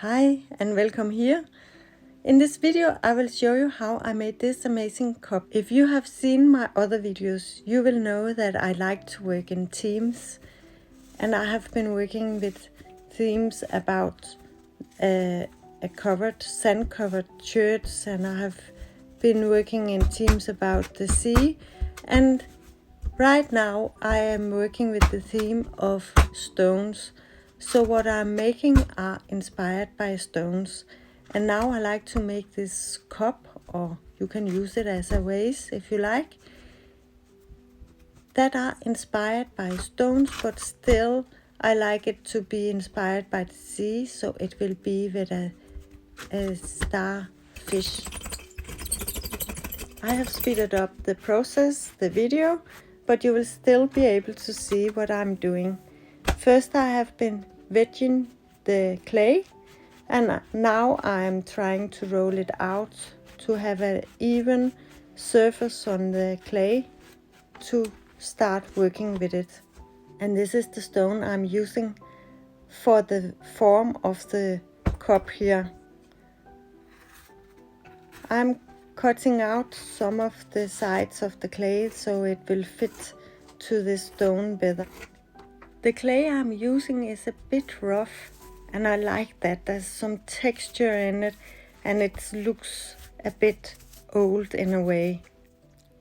Hi and welcome here. In this video I will show you how I made this amazing cup. If you have seen my other videos, you will know that I like to work in themes, and I have been working with themes about sand covered church, and I have been working in themes about the sea, and right now I am working with the theme of stones. So what I'm making are inspired by stones. And now I like to make this cup, or you can use it as a vase if you like, that are inspired by stones, but still I like it to be inspired by the sea, so it will be with a starfish. I have speeded up the process, the video, but you will still be able to see what I'm doing. First I have been wetting the clay, and now I am trying to roll it out to have an even surface on the clay to start working with it. And this is the stone I'm using for the form of the cup here. I'm cutting out some of the sides of the clay so it will fit to this stone better. The clay I'm using is a bit rough, and I like that. There's some texture in it and it looks a bit old in a way.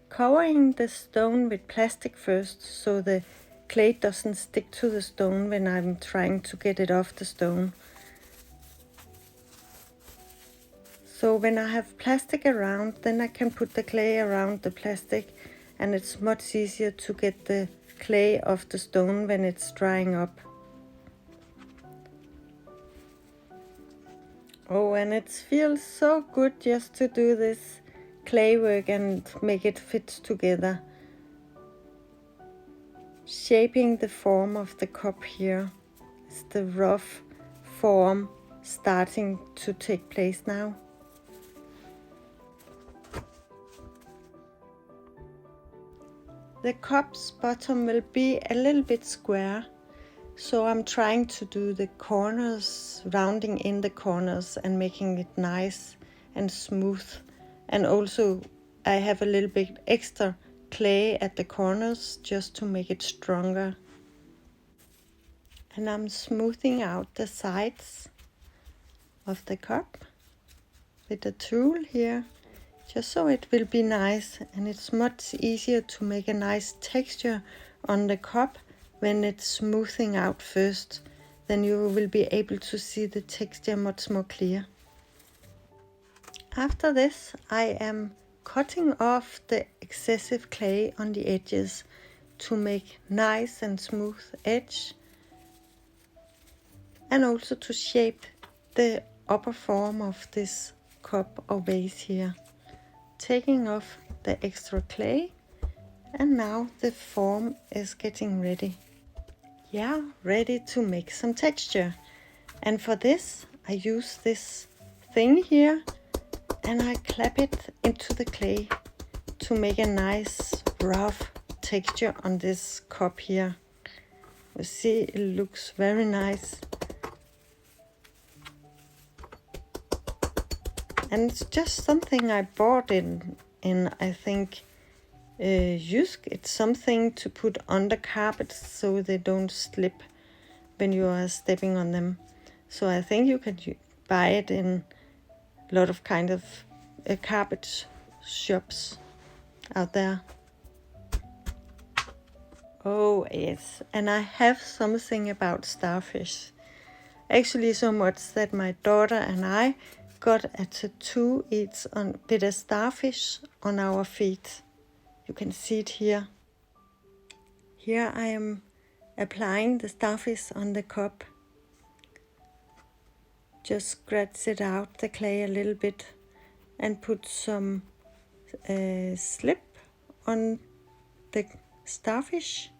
Covering the stone with plastic first so the clay doesn't stick to the stone when I'm trying to get it off the stone. So when I have plastic around, then I can put the clay around the plastic, and it's much easier to get the clay off the stone when it's drying up. Oh, and it feels so good just to do this clay work and make it fit together. Shaping the form of the cup here is the rough form starting to take place now. The cup's bottom will be a little bit square, so I'm trying to do the corners, rounding in the corners and making it nice and smooth. And also I have a little bit extra clay at the corners just to make it stronger. And I'm smoothing out the sides of the cup with a tool here, just so it will be nice, and it's much easier to make a nice texture on the cup when it's smoothing out first. Then you will be able to see the texture much more clear. After this I am cutting off the excessive clay on the edges to make nice and smooth edge, and also to shape the upper form of this cup or vase here. Taking off the extra clay, and now the form is getting ready. Yeah, ready to make some texture. And for this I use this thing here and I clap it into the clay to make a nice rough texture on this cup here. You see, it looks very nice. And it's just something I bought in I think hues. It's something to put on the carpets so they don't slip when you are stepping on them. So I think you can buy it in a lot of kind of carpet shops out there. Oh yes, and I have something about starfish. Actually so much that my daughter and I got a tattoo each on with a starfish on our feet. You can see it here. Here I am applying the starfish on the cup. Just scratch it out the clay a little bit and put some slip on the starfish,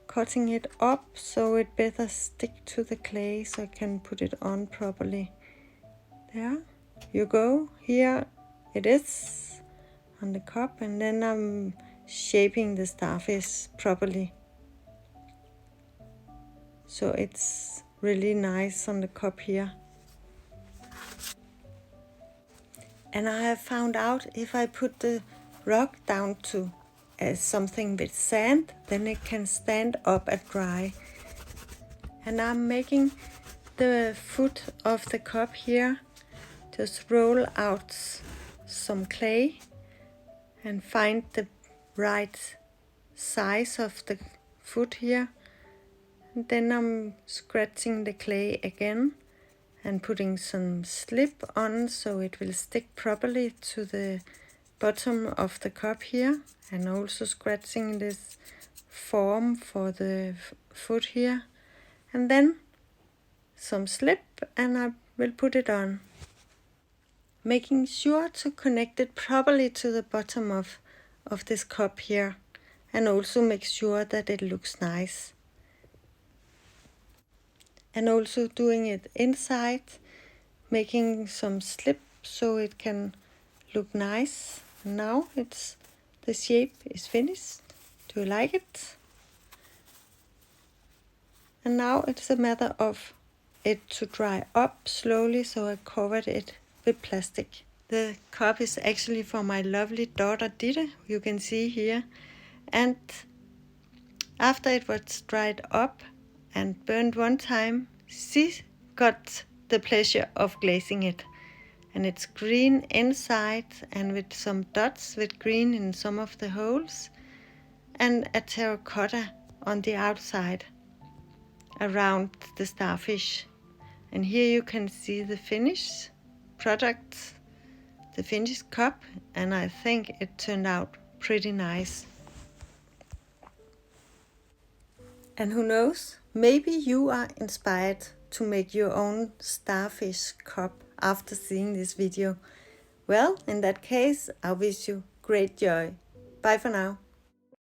cutting it up so it better stick to the clay so I can put it on properly. There you go. Here it is on the cup, and then I'm shaping the starfish properly so it's really nice on the cup here. And I have found out if I put the rock down to something with sand, then it can stand up and dry. And I'm making the foot of the cup here. Just roll out some clay and find the right size of the foot here. And then I'm scratching the clay again and putting some slip on so it will stick properly to the bottom of the cup here, and also scratching this form for the foot here, and then some slip and I will put it on, making sure to connect it properly to the bottom of this cup here, and also make sure that it looks nice. And also doing it inside, making some slip so it can look nice. And now the shape is finished. Do you like it? And now it's a matter of it to dry up slowly, so I covered it with plastic. The cup is actually for my lovely daughter Ditte, you can see here. And after it was dried up and burned one time, she got the pleasure of glazing it. And it's green inside and with some dots with green in some of the holes, and a terracotta on the outside around the starfish. And here you can see the finished product, the finished cup, and I think it turned out pretty nice. And who knows, maybe you are inspired to make your own starfish cup after seeing this video. Well, in that case, I wish you great joy. Bye for now.